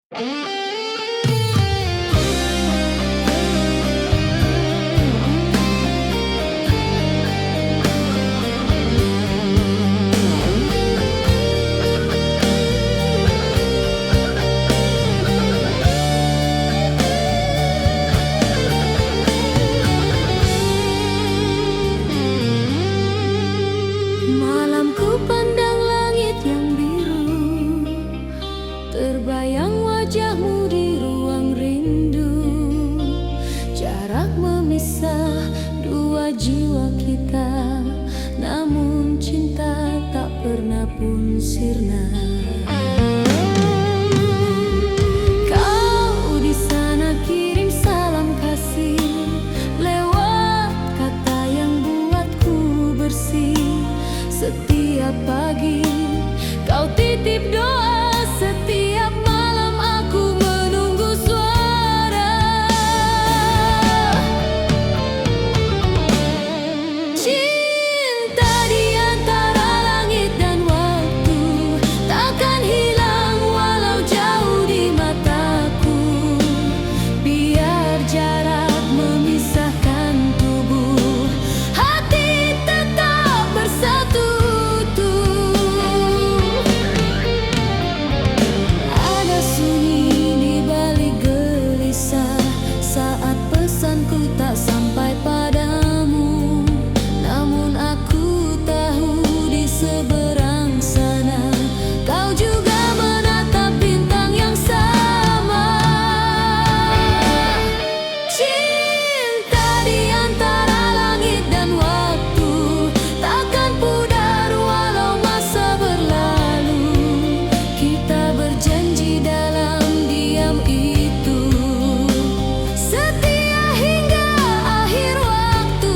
Malam ku pandang langit yang biru, terbayang wajahmu di ruang rindu. Jarak memisah dua jiwa kita, namun cinta tak pernah pun sirna. Kau di sana kirim salam kasih lewat kata yang buatku bersih. Setiap pagi kau titip doa, setiap malam aku menunggu suara. Cinta di antara langit dan waktu takkan hilang walau jauh di mataku. Biar jarak memisahkan tubuh, hati tetap bersatu. Ada sunyi di balik gelisah saat pesanku tak sampai padamu. Namun aku tahu di seberang sana kau juga menatap bintang yang sama. Cinta di antara langit dan waktu takkan pudar walau masa berlalu. Kita berjanji dalam diam itu setia hingga akhir waktu.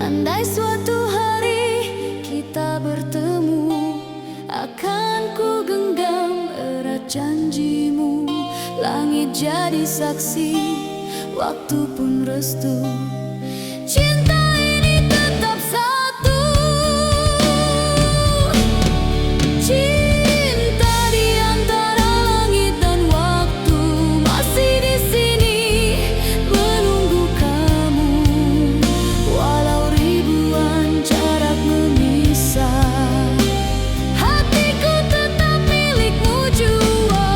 Andai suatu hari kita bertemu, akan ku genggam erat janjimu. Langit jadi saksi, waktu pun restu. Cinta ini tetap satu. Cinta di antara langit dan waktu masih di sini menunggu kamu. Walau ribuan jarak memisah, hatiku tetap milikmu jua.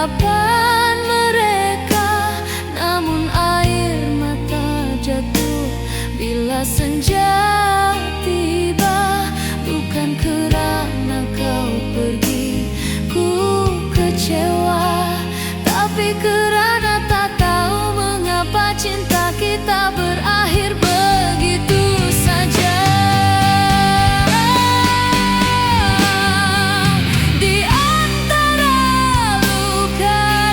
hadapan mereka, namun air mata jatuh bila senja tiba. Bukan kerana kau pergi ku kecewa, tapi kerana tak tahu mengapa cinta kita berakhir begitu saja. Di antara luka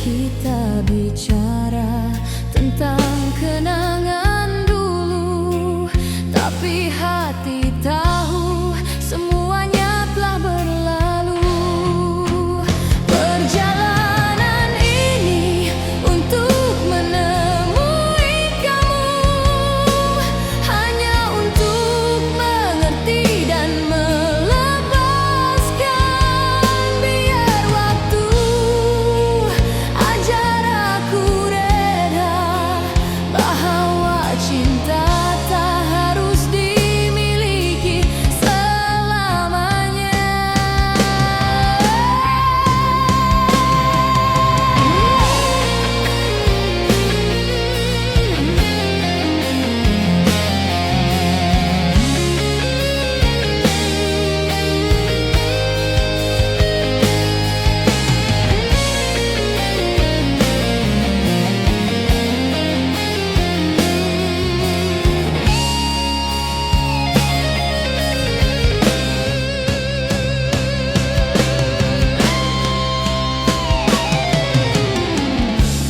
kita bicara tentang kenangan dulu, tapi hati tahu semuanya telah berlalu. Perjalanan ini untuk menemui kamu, hanya untuk mengerti dan melepaskan. Biar waktu ajar aku reda bahwa cinta tak harus dimiliki selamanya.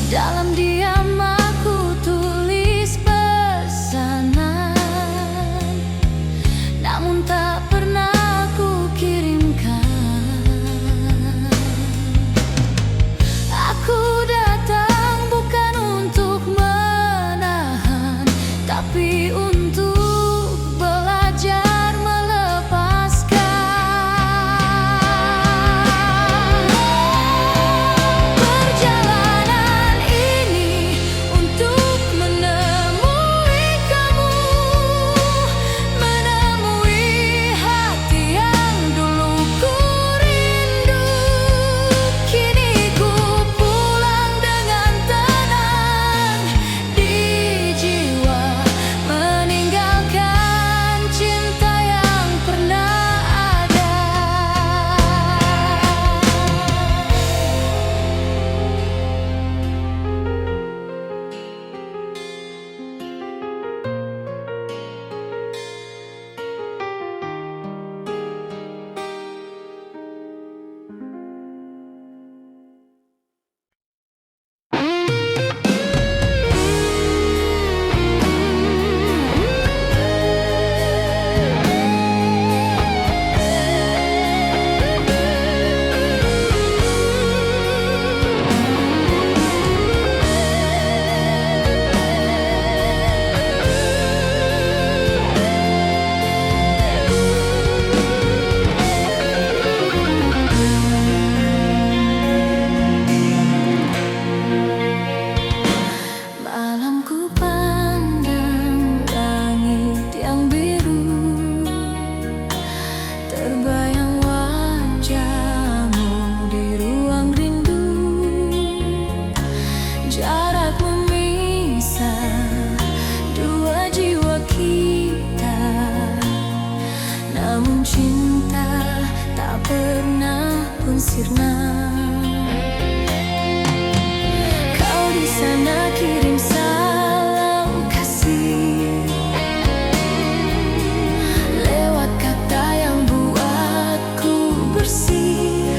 Dalam diam aku tulis pesanan, namun tak pernah ku kirimkan. Aku datang bukan untuk menahan, tapi untuk belajar melepaskan. Perjalanan ini untuk menemui kamu, menemui hati yang dulu ku rindu. Kini ku pulang dengan tenang di jiwa, meninggalkan cinta yang pernah ada. Malam ku pandang langit yang biru, terbayang wajahmu di ruang rindu. Jarak memisah dua jiwa kita, namun cinta tak pernah pun sirna. Kau di sana kirim salam kasih lewat kata yang buatku bersih.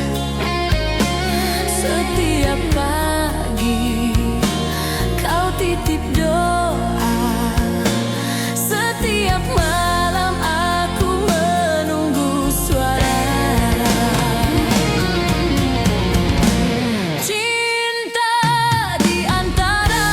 Setiap pagi kau titip doa, setiap malam aku menunggu suara. Cinta di antara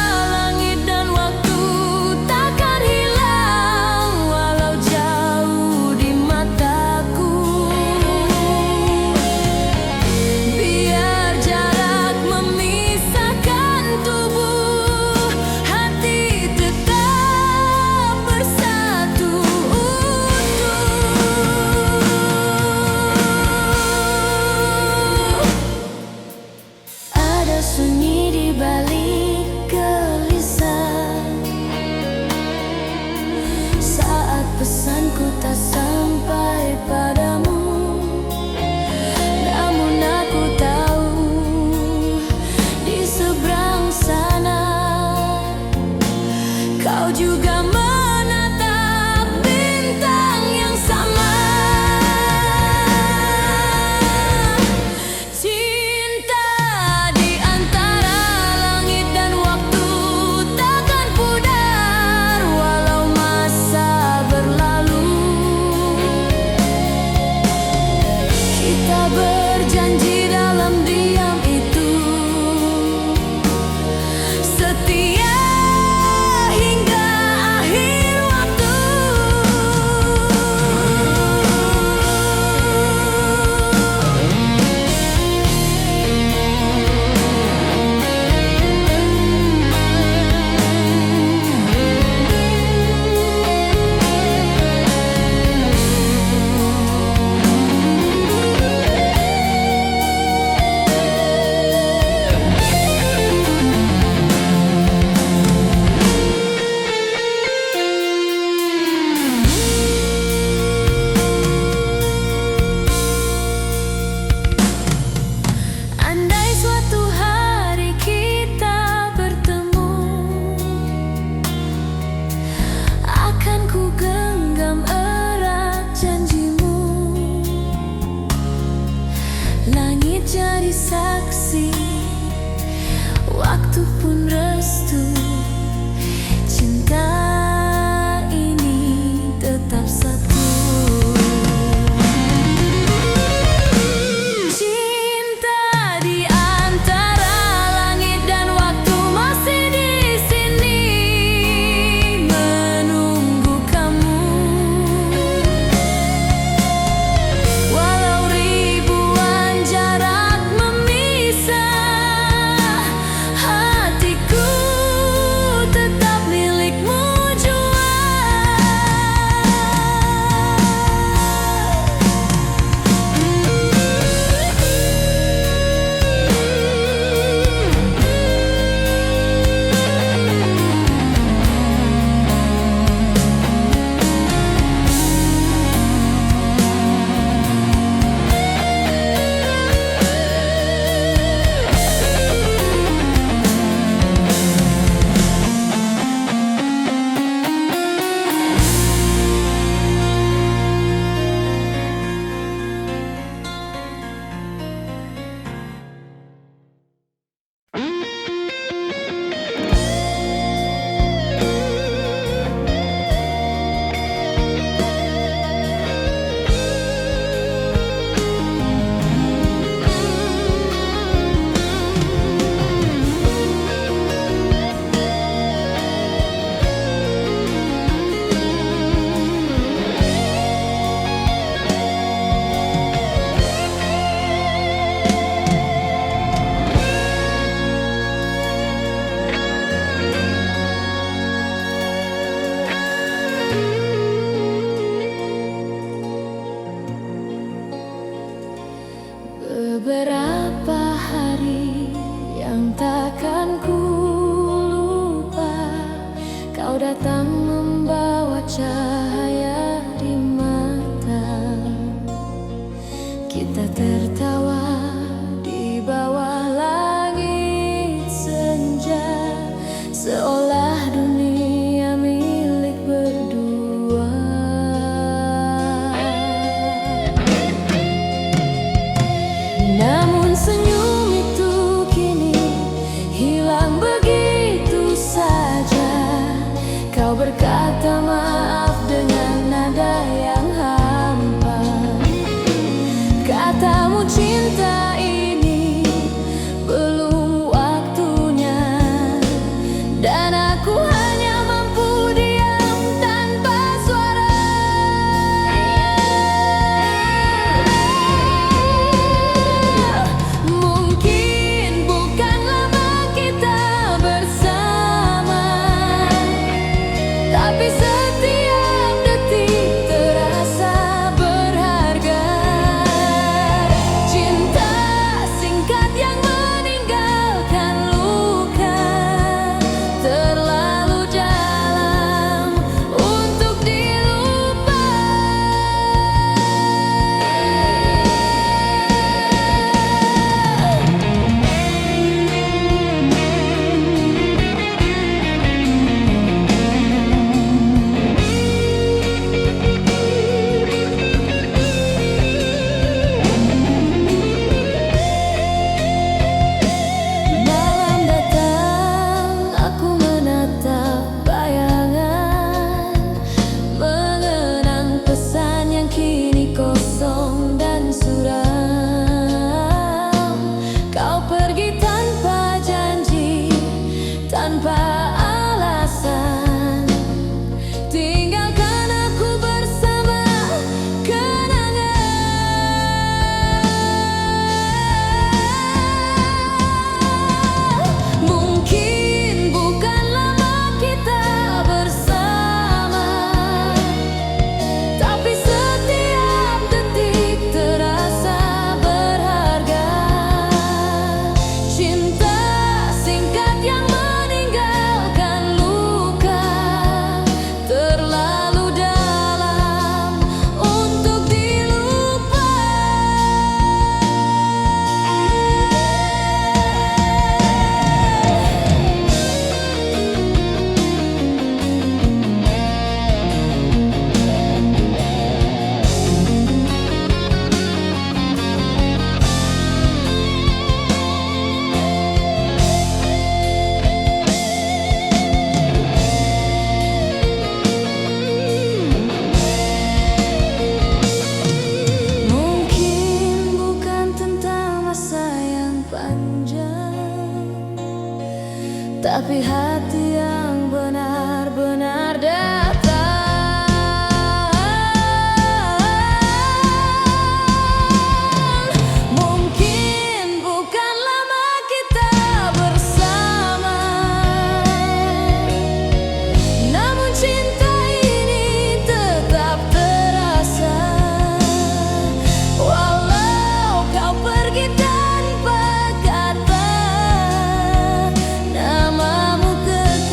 datang membawa cahaya di mata. Kita tertawa di bawah langit senja, seolah dunia milik berdua. Namun senyum itu kini hilang begitu saja. Kau berkata maaf dengan nada yang hampa. Katamu cinta ini belum waktunya, dan aku hanya mampu diam tanpa suara. Mungkin bukan lama kita bersama, tapi setiap detik terasa berharga. Cinta singkat yang meninggalkan luka, terlalu dalam untuk dilupa. Malam datang, aku menatap bayangan, mengenang pesan yang kini kosong dan suram. Kau pergi tanpa janji, tanpa alasan, tinggalkan aku bersama kenangan. Mungkin bukan lama kita bersama, tapi setiap detik terasa berharga. Cinta singkat yang meninggalkan luka, terlalu dalam untuk dilupa. Mungkin bukan tentang masa yang panjang, tapi hati yang benar-benar datang. Mungkin bukan lama kita bersama, namun cinta ini tetap terasa. Walau kau pergi tanpa kata, namamu kekal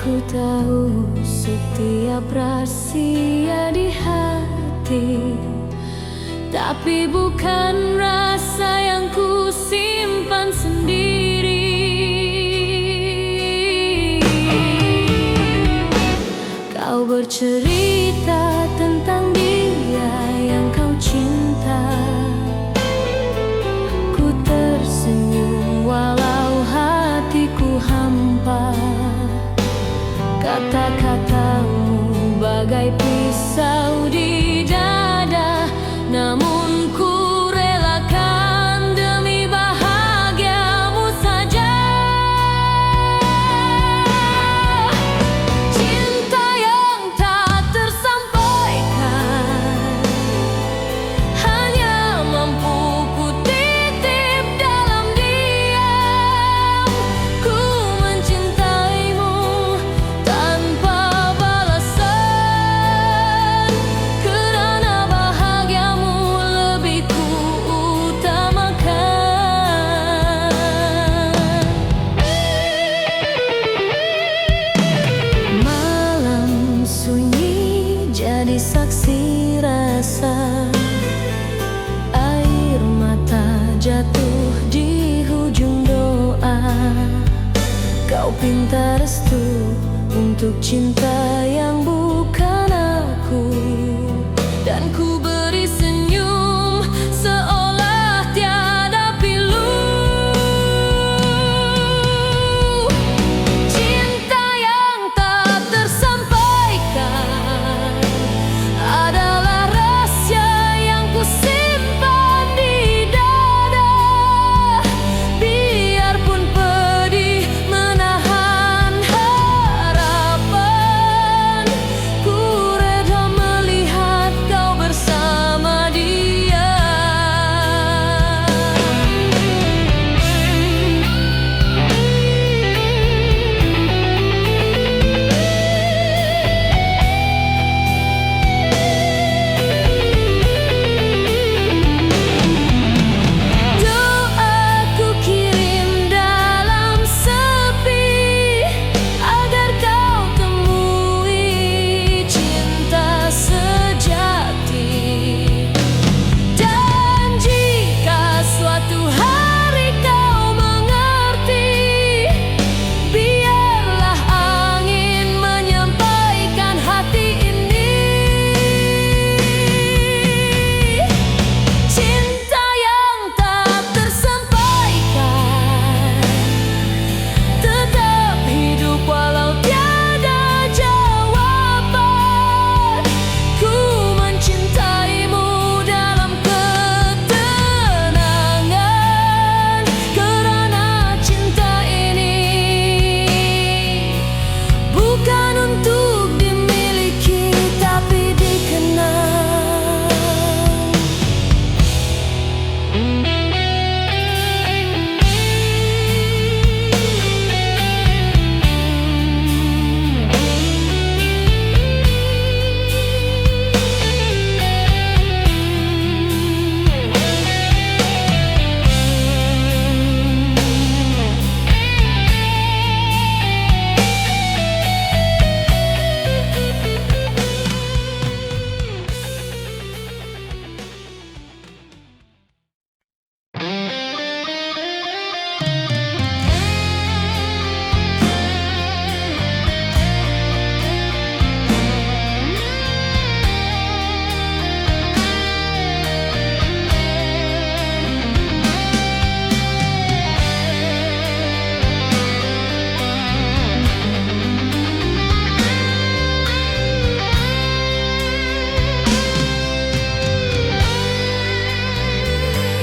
Ku tahu setiap rahasia di hati, tapi bukan rasa yang ku simpan sendiri. Kau bercerita tentang dia yang kau cinta. Ku tersenyum walau hatiku hampa. Kata-katamu bagai pisau di dada, namun ku relakan demi bahagiamu saja. Cinta yang tak tersampaikan hanya mampu ku titip dalam diam. Ku mencintaimu tanpa balasan, kerana bahagiamu lebih ku utamakan. Malam sunyi jadi saksi rasa, air mata jatuh di hujung doa. Kau pinta restu untuk cinta yang bukan aku, dan ku beri senyum seolah tiada pilu. Cinta yang tak tersampaikan adalah rahasia yang ku simpan di dada. Biarpun pedih menahan harapan, ku reda melihat kau bersama dia. Doaku kirim dalam sepi, agar kau temui cinta sejati. Dan jika suatu hari kau mengerti, biarlah angin menyampaikan hati ini. Cinta yang tak tersampaikan tetap hidup walau tiada jawaban. Ku mencintaimu dalam ketenangan, kerana cinta ini bukan untuk dimiliki tapi dikenal.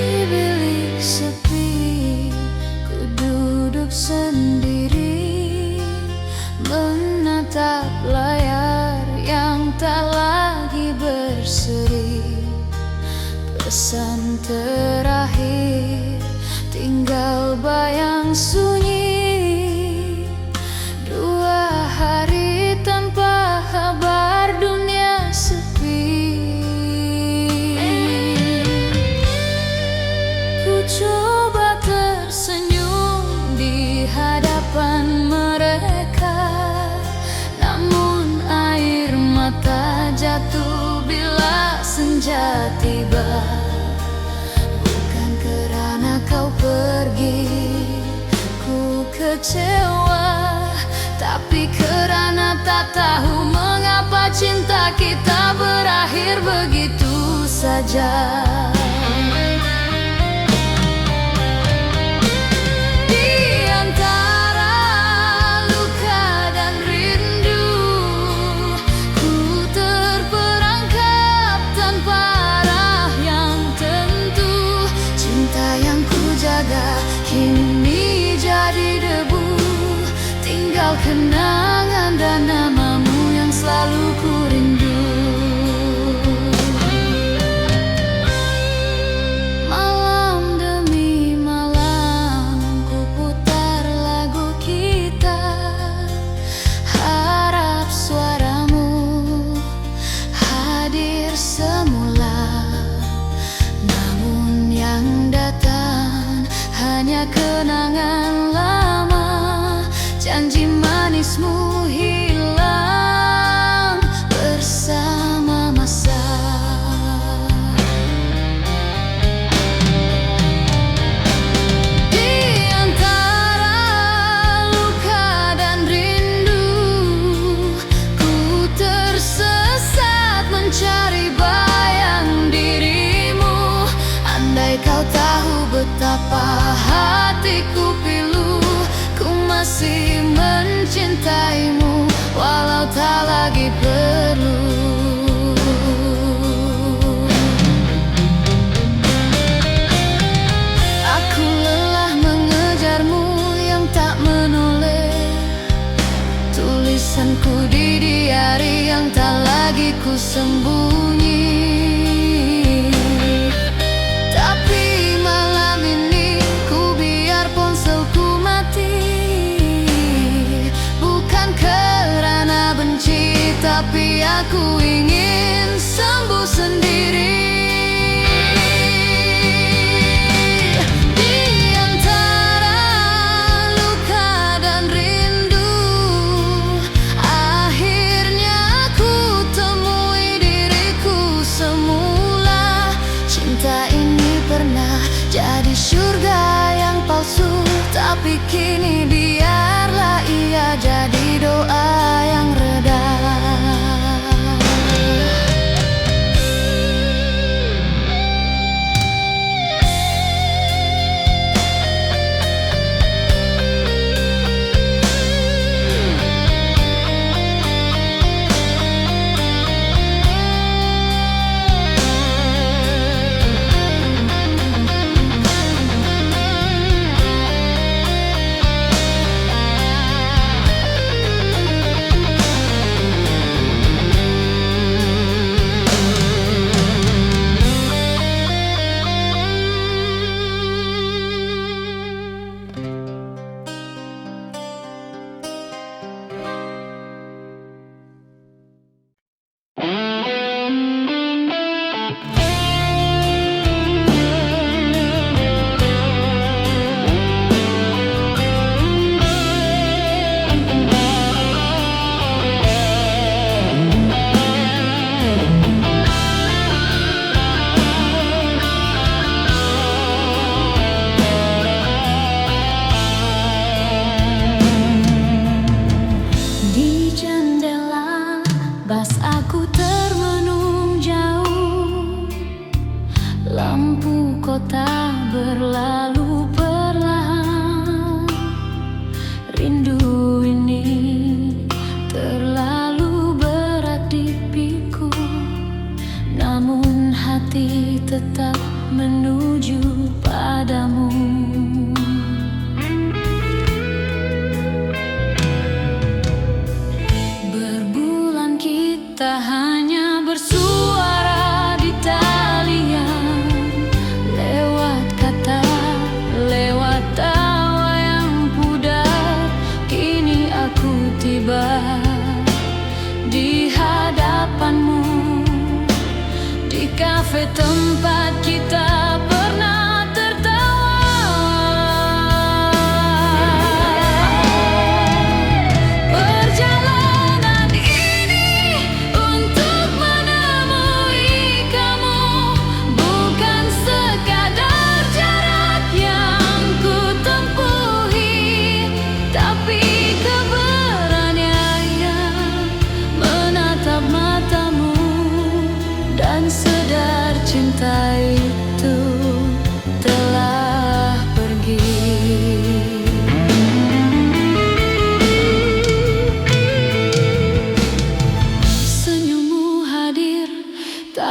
Di bilik sepi, ku duduk sendiri, menatap layar yang tak lagi berseri. Pesan terakhir tinggal bayang sunyi. 2 hari tanpa kabar, dunia sepi. Ku coba tersenyum di hadapan mereka, mata jatuh bila senja tiba. Bukan kerana kau pergi ku kecewa, tapi kerana tak tahu mengapa cinta kita berakhir begitu saja. Kini jadi debu, tinggal kenangan dan namamu yang selalu ku rindu. Malam demi malam ku putar lagu kita, harap suaramu hadir semula. Namun yang datang hanya kenangan lama, janji manismu hilang bersama masa. Di antara luka dan rindu, ku tersesat mencari bayang dirimu. Andai kau tahu betapa hatiku pilu, ku masih mencintaimu walau tak lagi perlu. Aku lelah mengejarmu yang tak menoleh, tulisanku di diari yang tak lagi ku sembunyi. Tapi aku ingin sembuh sendiri. Di antara luka dan rindu, akhirnya ku temui diriku semula. Cinta ini pernah jadi surga yang palsu, tapi kini biarlah ia jadi doa yang reda. Lampu kota berlalu perlahan, rindu ini terlalu berat di pikul, namun hati tetap menuju padamu. Berbulan kita hanya bersuara di talian, lewat kata, lewat tawa yang pudar. Kini aku tiba di hadapanmu, di kafe tempat kita pernah tertawa. Perjalanan ini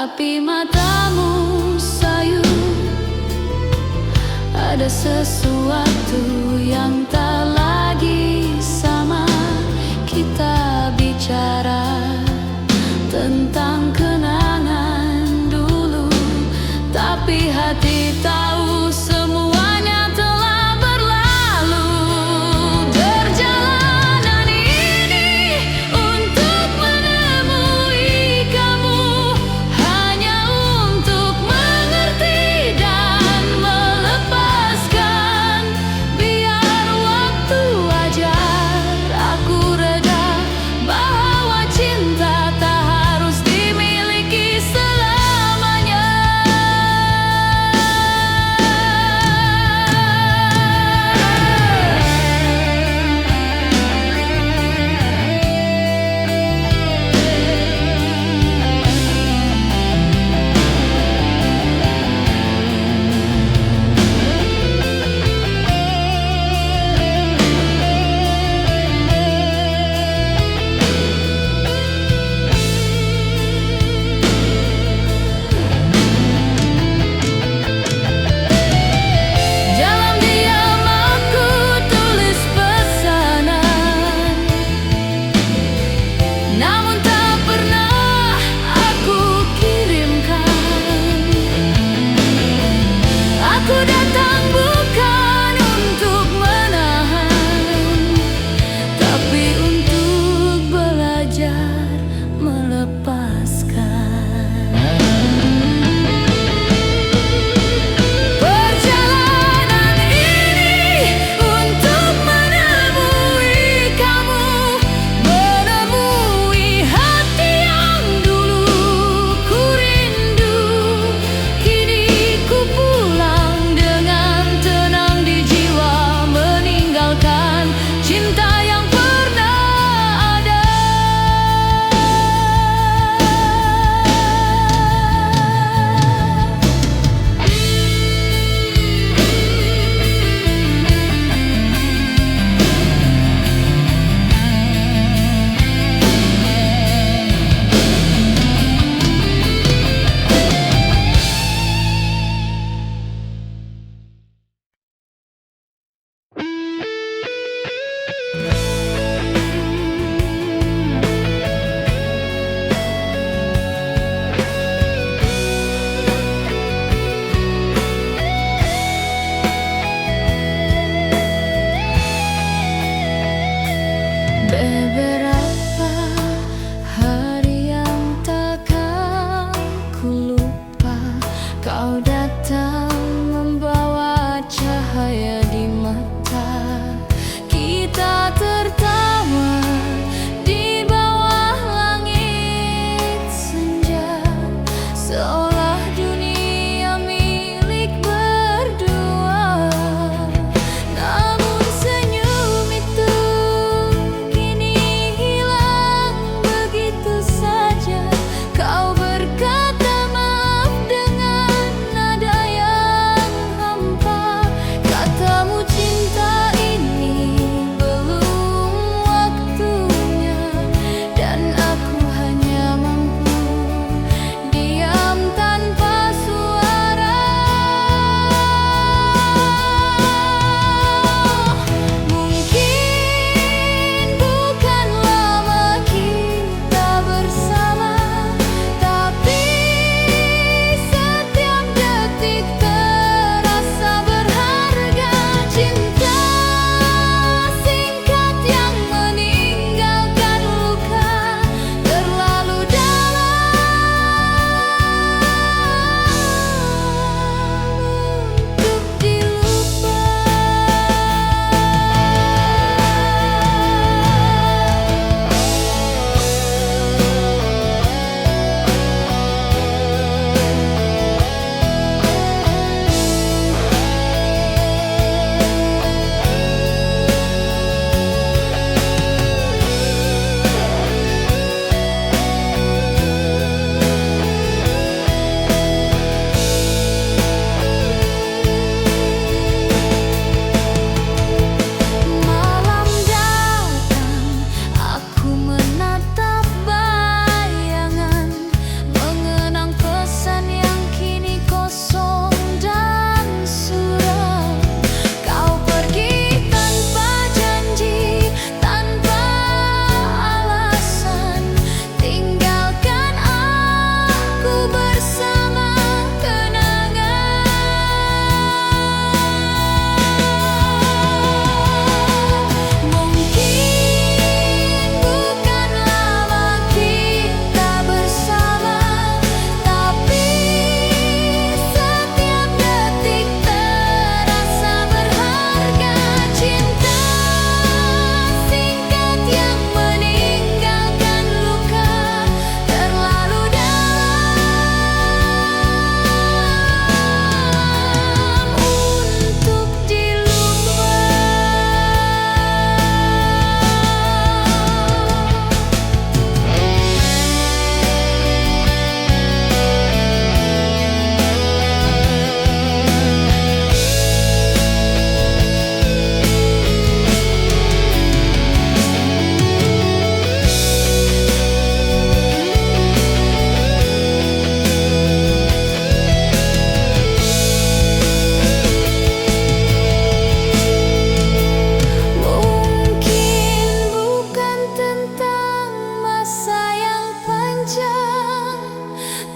tapi matamu sayu. Ada sesuatu yang tak lagi sama. Kita bicara tentang kenangan dulu, tapi hati tahu semuanya telah berlalu. Perjalanan ini untuk menemui kamu, hanya untuk mengerti dan melepaskan. Biar waktu ajar aku reda bahwa cinta tak harus dimiliki.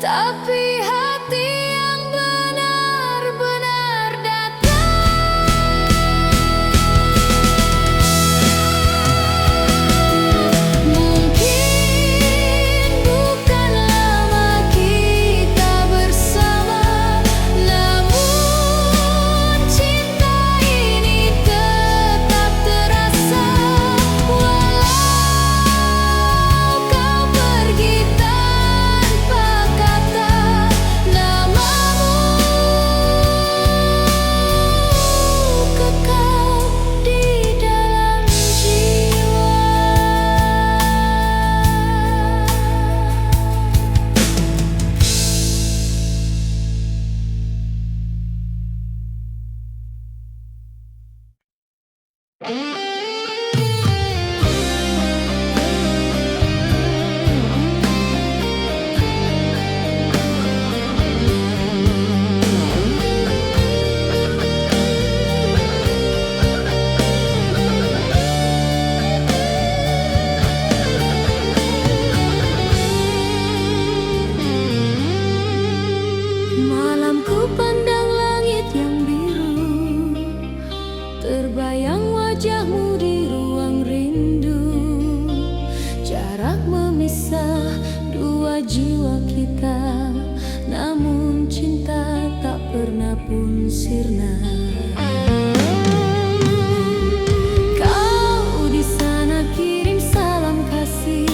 tapi hati yang benar-benar datang. Mungkin bukan lama kita bersama, namun cinta ini tetap terasa. Walau kau pergi tanpa kata, namamu kekal di dalam jiwa. Malam ku pandang langit yang biru, terbayang wajahmu di ruang rindu. Jarak memisah dua jiwa kita, namun cinta tak pernah pun sirna. Kau di sana kirim salam kasih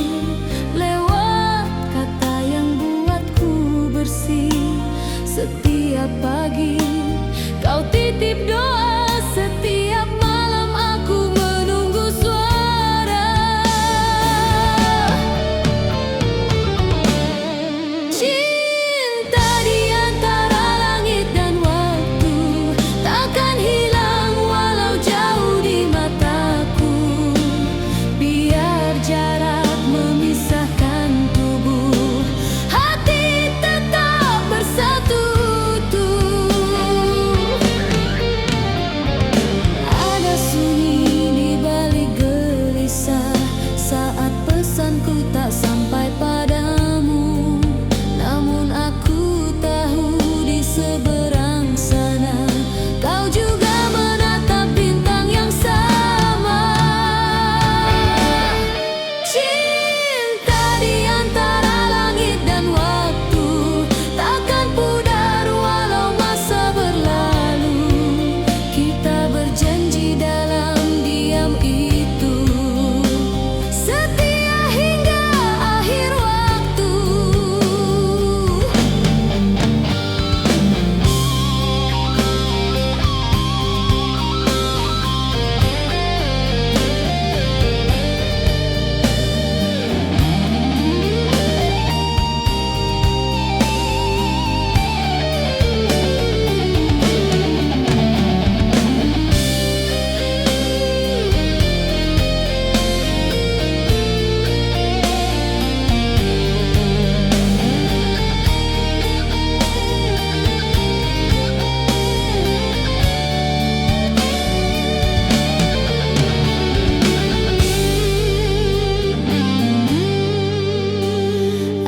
lewat kata yang buatku bersih. Setiap pagi kau titip doa, setiap malam aku menunggu suara. Cinta di antara langit dan waktu takkan hilang walau jauh di mataku. Biar jarak memisahkan tubuh, hati tetap bersatu. Ada sunyi di balik gelisah saat pesanku tak sampai padamu, namun aku tahu di seberang sana kau juga menatap bintang yang sama. Cinta di antara langit dan waktu takkan pudar walau masa berlalu. Kita berjanji dalam diam itu setia hingga akhir waktu.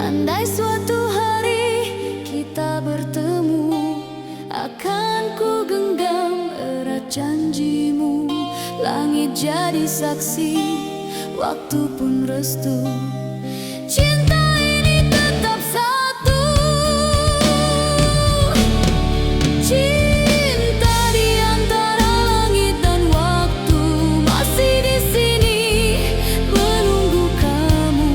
Andai suatu hari kita bertemu, akan ku genggam erat janjimu. Langit jadi saksi, waktu pun restu. Cinta ini tetap satu. Cinta di antara langit dan waktu masih di sini menunggu kamu.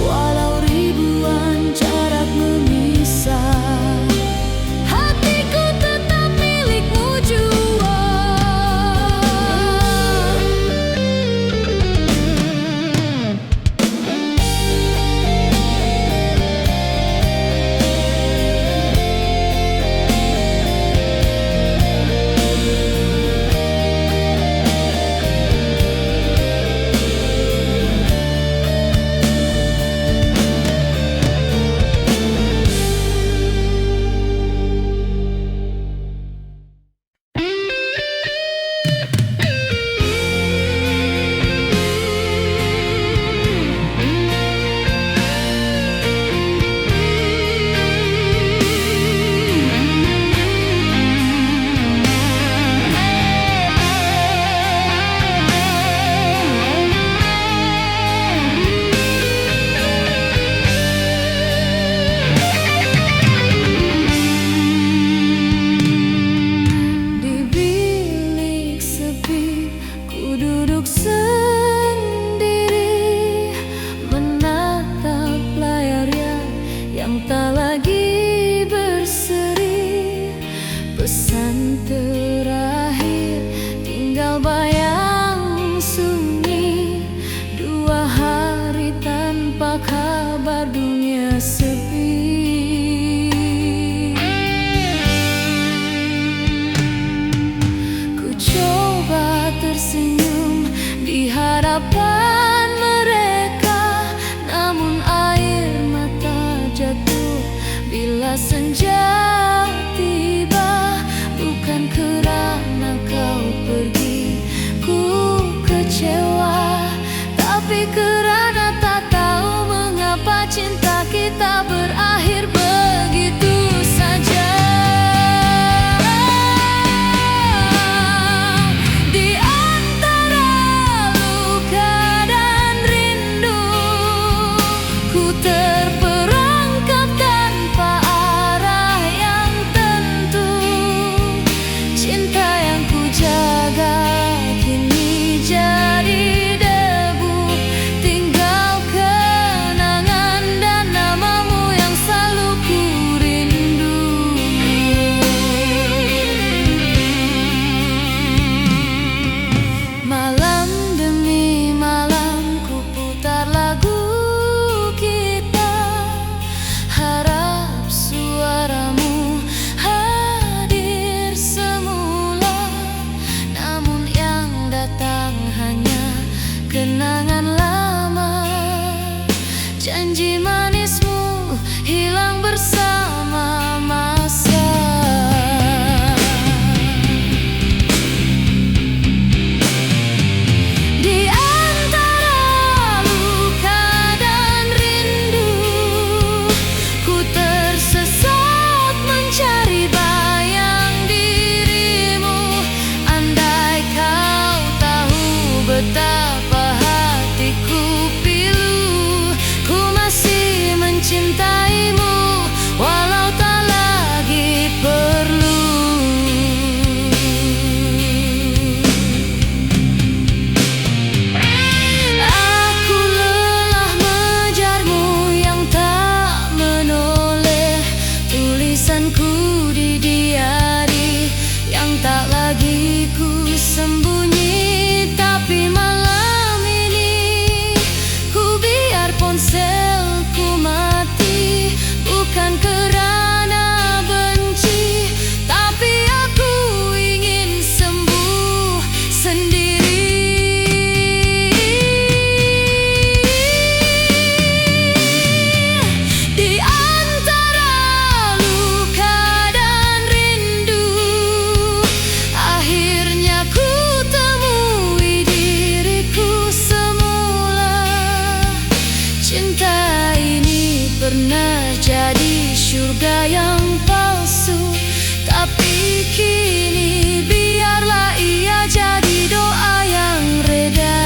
Walau ribuan jarak memisah, hatiku tetap milikmu jua. depan mereka, namun air mata jatuh bila senja tiba. Bukan kerana kau pergi ku kecewa, tapi kerana tak tahu mengapa cinta kita berakhir begitu saja. Di antara luka dan rindu, ku terperangkap tanpa arah yang tentu. Cinta yang ku jaga kini jadi debu, tinggal kenangan dan namamu yang selalu ku rindu. Malam demi malam ku putar lagu kita, harap suaramu hadir semula. Namun yang datang hanya kenangan lama, janji manismu hilang bersama masa. Di antara luka dan rindu, ku tersesat mencari bayang dirimu. Andai kau tahu betapa hatiku pilu, ku masih mencintaimu walau tak lagi perlu. Aku lelah mengejarmu yang tak menoleh, tulisanku di diari yang tak lagi ku sembunyi. Tapi malam ini ku biar ponselku mati, bukan kerana benci, tapi aku ingin sembuh sendiri. Di antara luka dan rindu, akhirnya ku temui diriku semula. Cinta ini pernah jadi surga yang palsu, tapi kini biarlah ia jadi doa yang reda.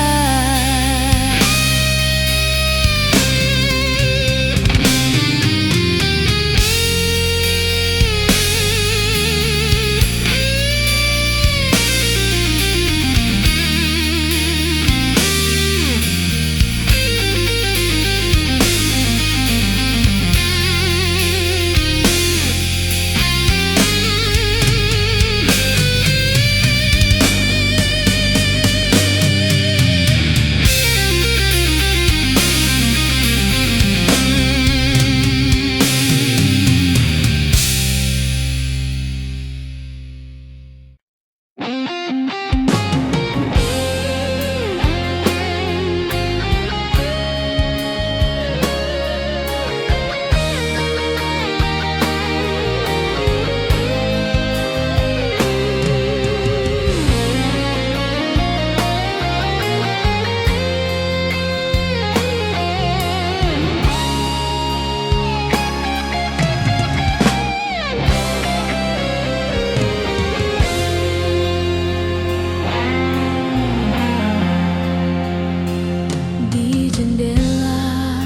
Di jendela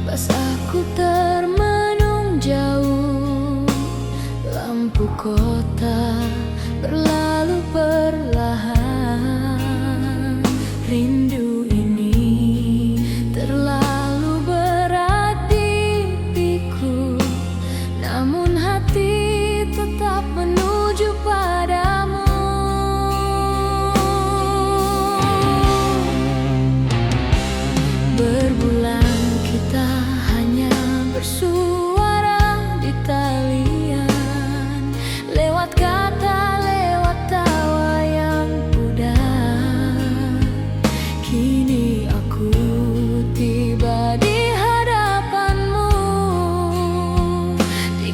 pas aku termenung jauh, lampu kota berlalu perlahan. Rindu ini terlalu berat di piku, namun hati tetap menuju padamu. Berbulan kita hanya bersuara di talian, lewat kata, lewat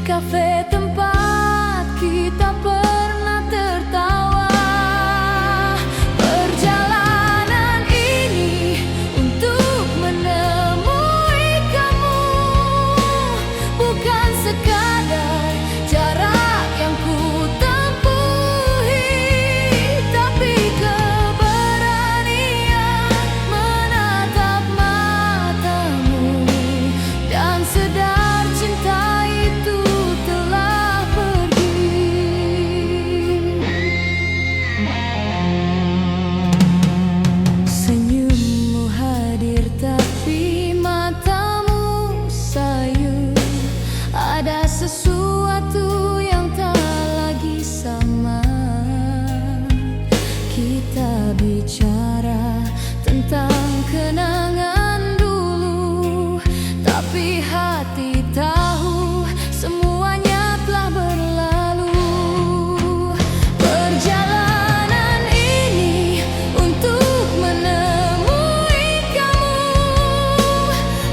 kafe tempat kita pernah tertawa. Perjalanan ini untuk menemui kamu, bukan sekadar jarak yang ku tempuhi, tapi keberanian menatap matamu dan sadar cinta itu telah pergi. Senyummu hadir tapi matamu sayu. Ada sesuatu yang tak lagi sama. Kita bicara tentang kenangan dulu, tapi hati tahu semuanya telah berlalu. Perjalanan ini untuk menemui kamu,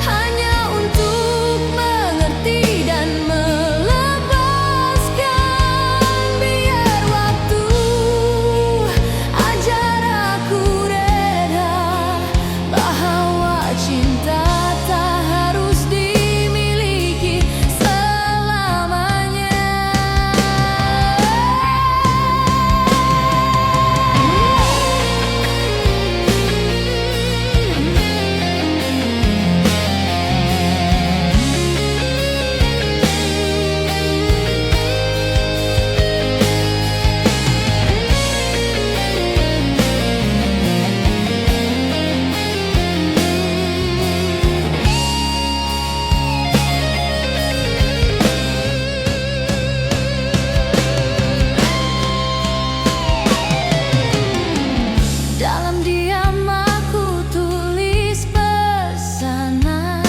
hanya untuk mengerti dan melepaskan. Biar waktu ajar aku reda bahwa cinta tak harus dimiliki selamanya. Dalam diam aku tulis pesanan,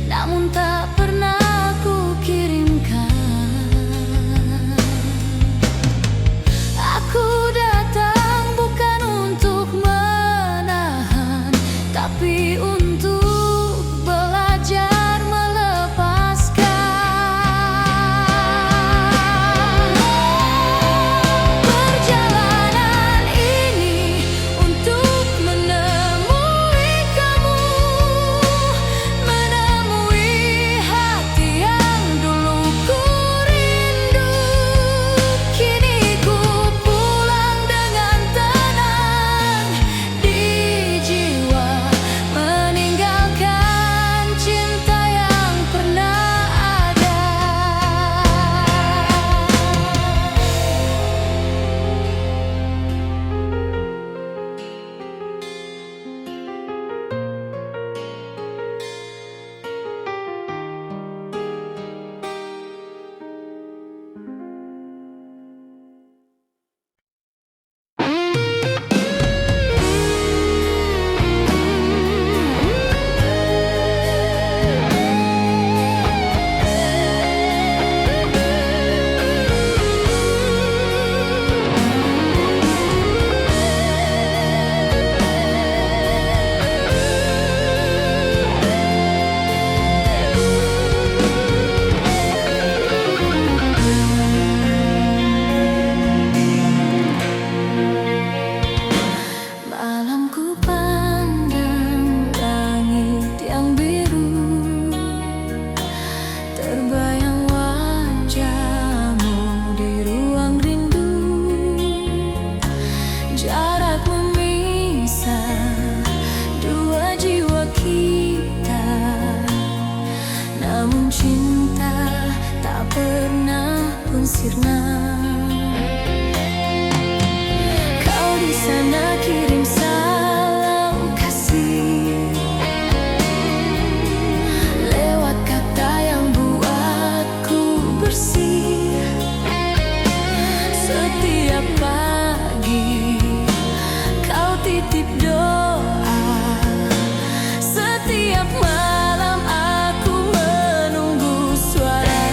namun tak pernah ku kirimkan. Aku datang bukan untuk menahan, tapi untuk belajar melepaskan. Perjalanan ini untuk menemui kamu, menemui hati yang dulu ku rindu. Kini ku pulang dengan tenang di jiwa, meninggalkan cinta yang pernah ada. Malam ku pandang langit yang biru, terbayang wajahmu di ruang rindu. Jarak memisah dua jiwa kita, namun cinta tak pernah pun sirna. Kau di sana kirim salam kasih lewat kata yang buatku bersih. Setiap pagi kau titip doa, setiap malam aku menunggu suara.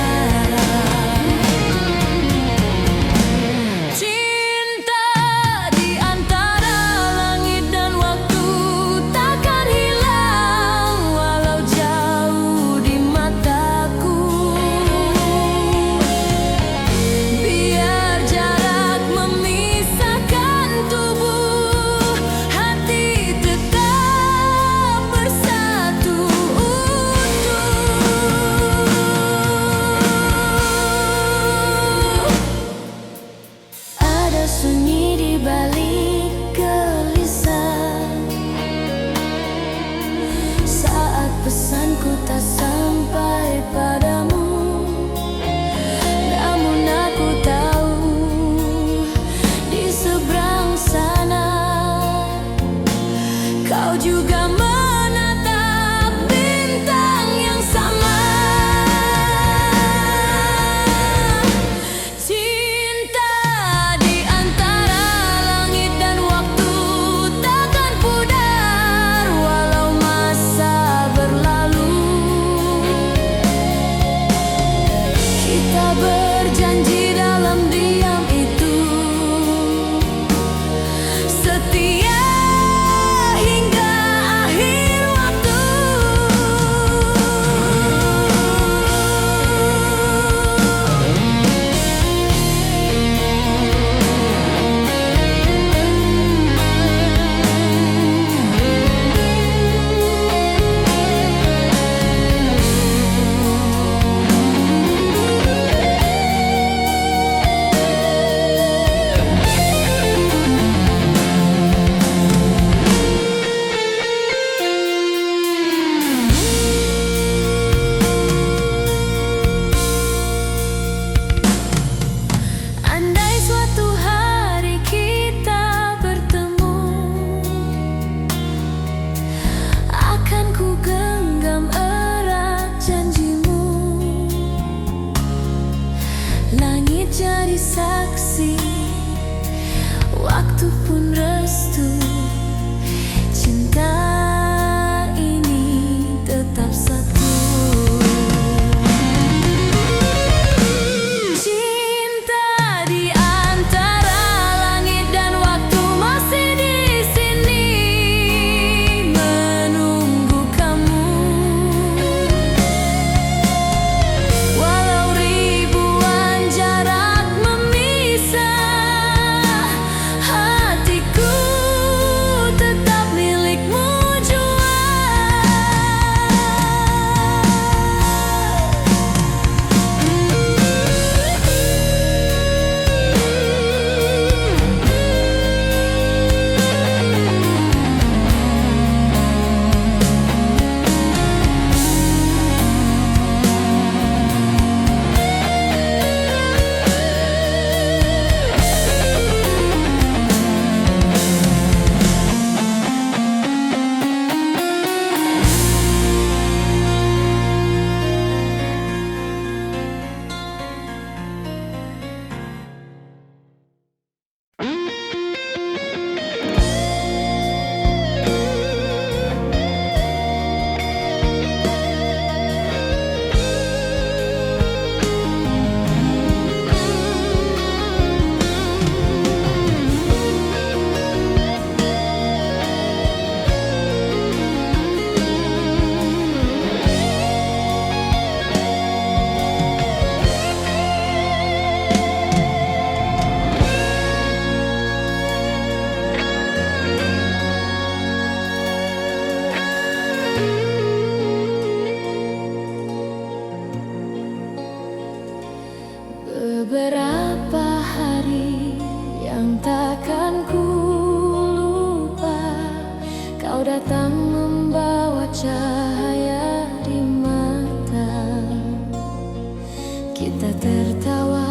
Kita tertawa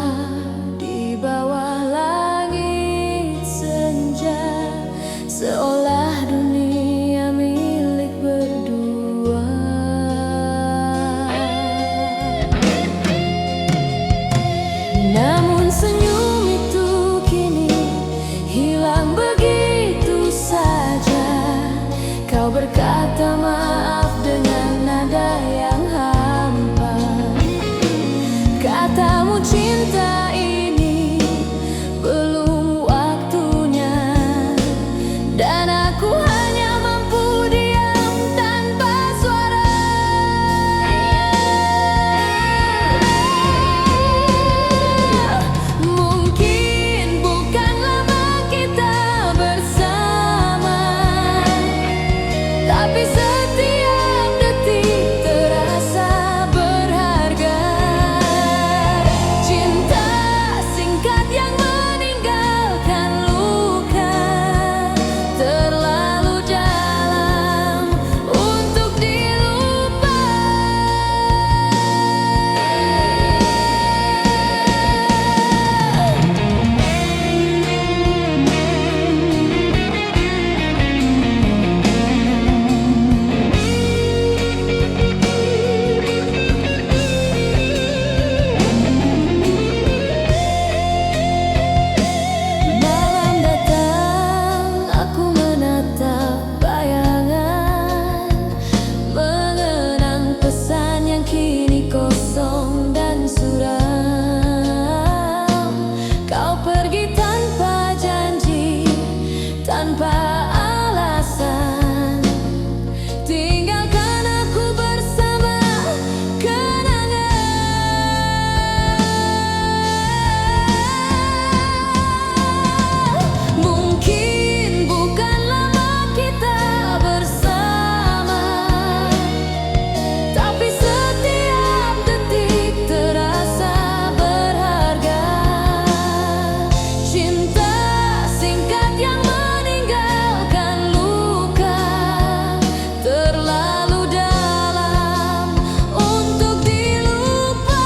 di bawah langit senja, seolah dunia milik berdua. Namun senyum itu kini hilang begitu saja. Kau berkata maaf dengan nada yang hampa. Katamu cinta ini belum waktunya, dan aku hanya mampu diam tanpa suara. Mungkin bukan lama kita bersama, tapi setiap detik terasa berharga. Cinta singkat yang meninggalkan luka, terlalu dalam untuk dilupa. Malam datang, aku menatap bayangan, mengenang pesan yang kini kosong dan suram. Kau pergi tanpa janji, tanpa alasan, tinggalkan aku bersama kenangan. Mungkin bukan lama kita bersama, tapi setiap detik terasa berharga. Cinta singkat yang meninggalkan luka, terlalu dalam untuk dilupa.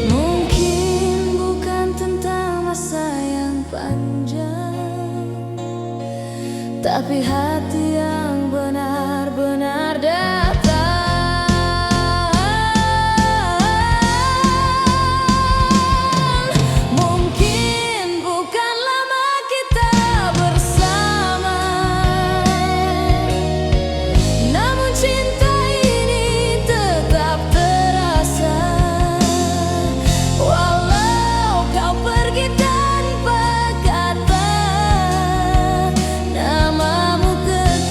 Mungkin bukan tentang masa yang panjang, tapi hati yang benar-benar datang. Mungkin bukan lama kita bersama, namun cinta ini tetap terasa. Walau kau pergi tanpa kata, namamu tetap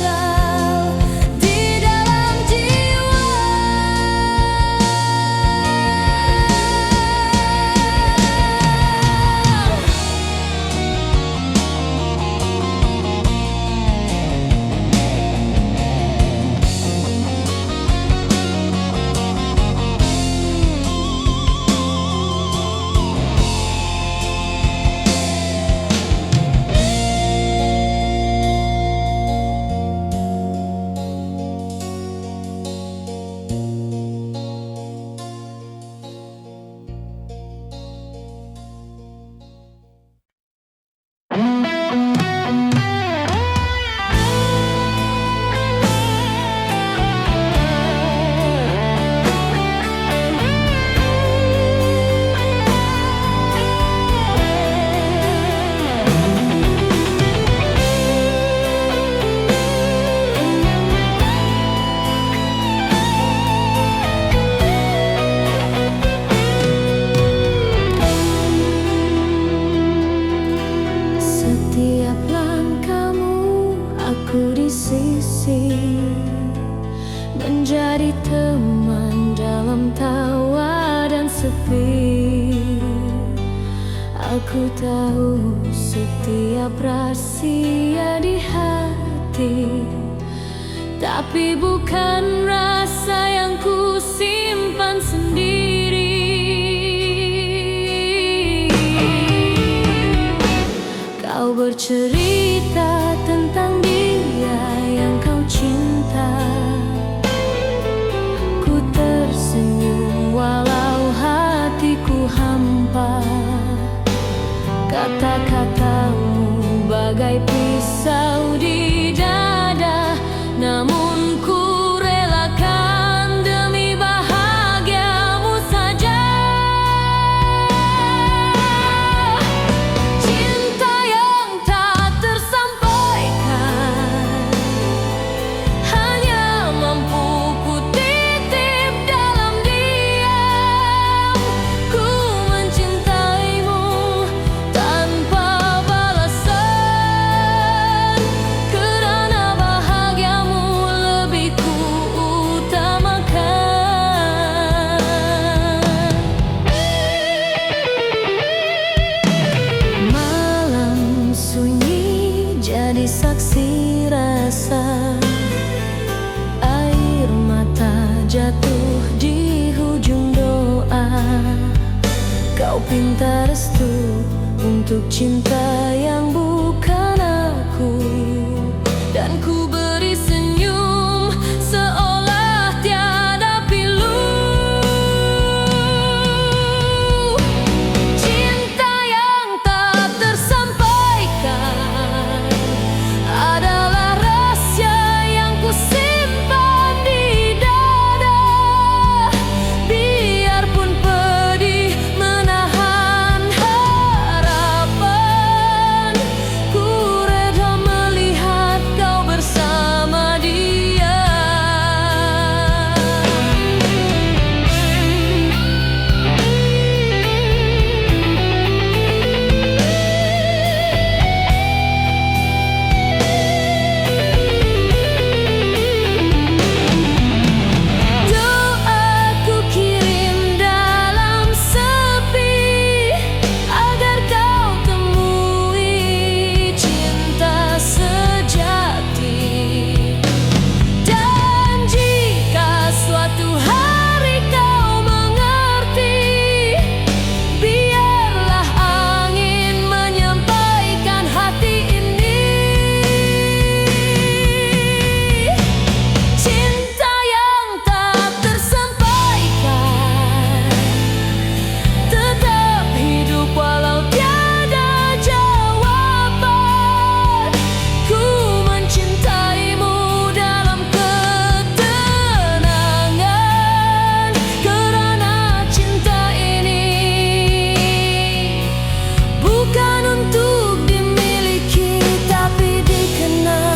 Aku tahu setiap rahasia di hati, tapi bukan rasa yang ku simpan sendiri. Kau bercerita tentang dia yang kau cinta. Ku tersenyum walau hatiku hampa. Kata-katamu bagai pisau di dada, namun ku relakan demi bahagiamu saja. Cinta yang tak tersampaikan hanya mampu ku titip dalam diam. Ku mencintaimu tanpa balasan, kerana bahagiamu lebih ku utamakan. Malam sunyi jadi saksi rasa, air mata jatuh di hujung doa. Kau pinta restu untuk cinta yang bukan aku, dan ku beri senyum seolah tiada pilu. Cinta yang tak tersampaikan adalah rahasia yang ku simpan di dada. Biarpun pedih menahan harapan, ku reda melihat kau bersama dia. Doaku kirim dalam sepi, agar kau temui cinta sejati. Dan jika suatu hari kau mengerti, biarlah angin menyampaikan hati ini. Cinta yang tak tersampaikan tetap hidup walau tiada jawaban. Ku mencintaimu dalam ketenangan, kerana cinta ini bukan untuk dimiliki tapi dikenang.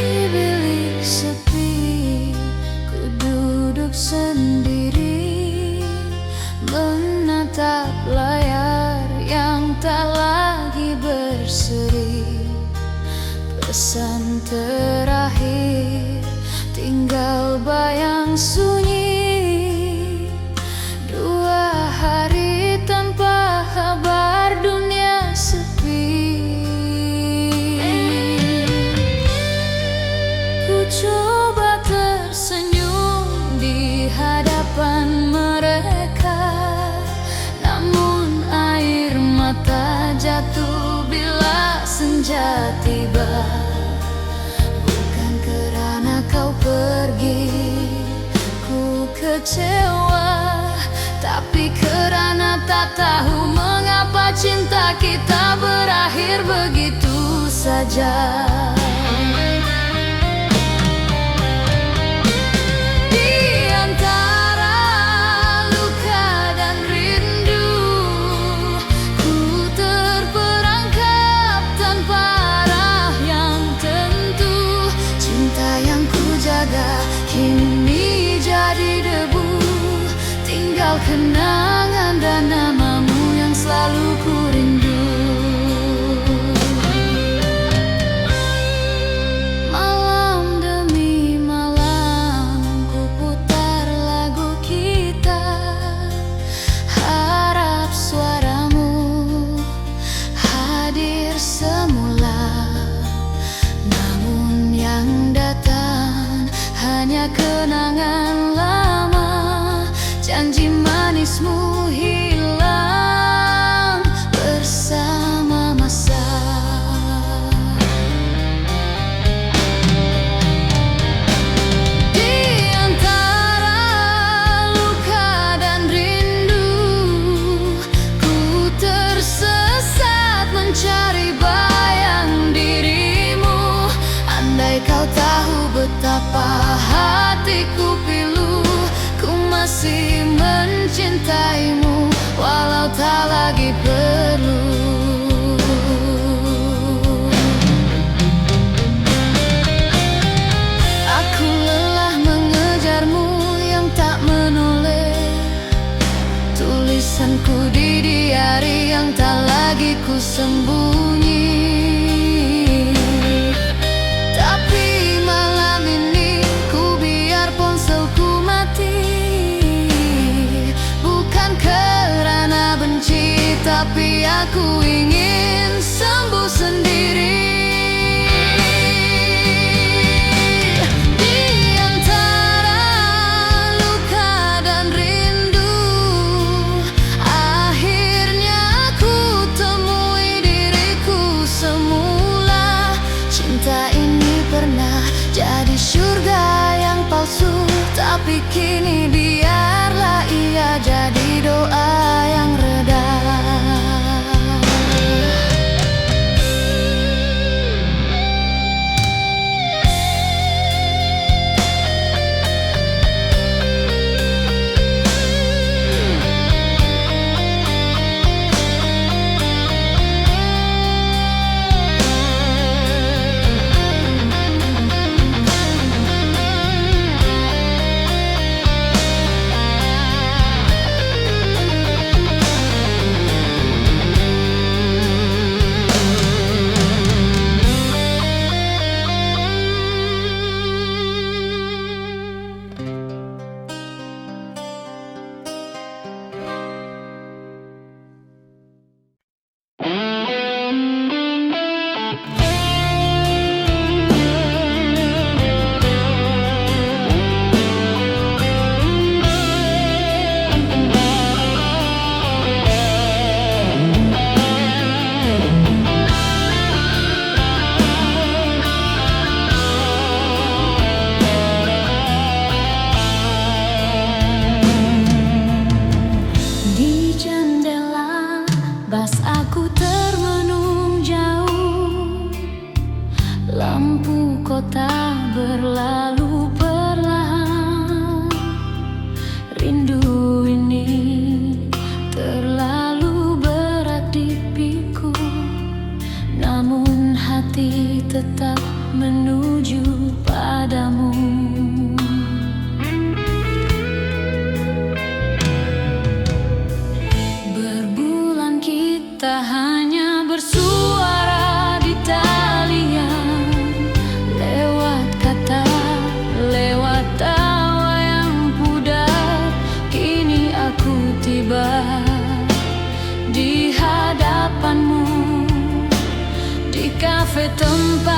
Di bilik sepi, ku duduk sendiri, menatap layar yang tak lagi berseri. Pesan terakhir tinggal bayang sunyi. 2 hari tanpa kabar, dunia sepi. Ku coba tersenyum di hadapan mereka, kecewa, tapi karena tak tahu mengapa cinta kita berakhir begitu saja. Kini jadi debu, tinggal kenangan dan namamu yang selalu ku rindu. Malam demi malam ku putar lagu kita, harap suaramu hadir semula. Namun yang datang hanya kenangan lama, janji manismu hilang bersama masa. Di antara luka dan rindu, ku tersesat mencari bayang dirimu. Andai kau tahu betapa hatiku pilu, ku masih mencintaimu walau tak lagi perlu. Aku lelah mengejarmu yang tak menoleh, tulisanku di diari yang tak lagi ku sembunyi. Tapi aku ingin sembuh sendiri. Di antara luka dan rindu, akhirnya ku temui diriku semula. Cinta ini pernah jadi surga yang palsu, tapi kini biarlah ia jadi doa yang reda. Lampu kota berlalu perlahan, rindu ini terlalu berat di pikul, namun hati tetap menuju padamu. Berbulan kita hanya bersuara di talian, lewat kata, lewat tawa yang pudar. Kini aku tiba di hadapanmu, di kafe tempat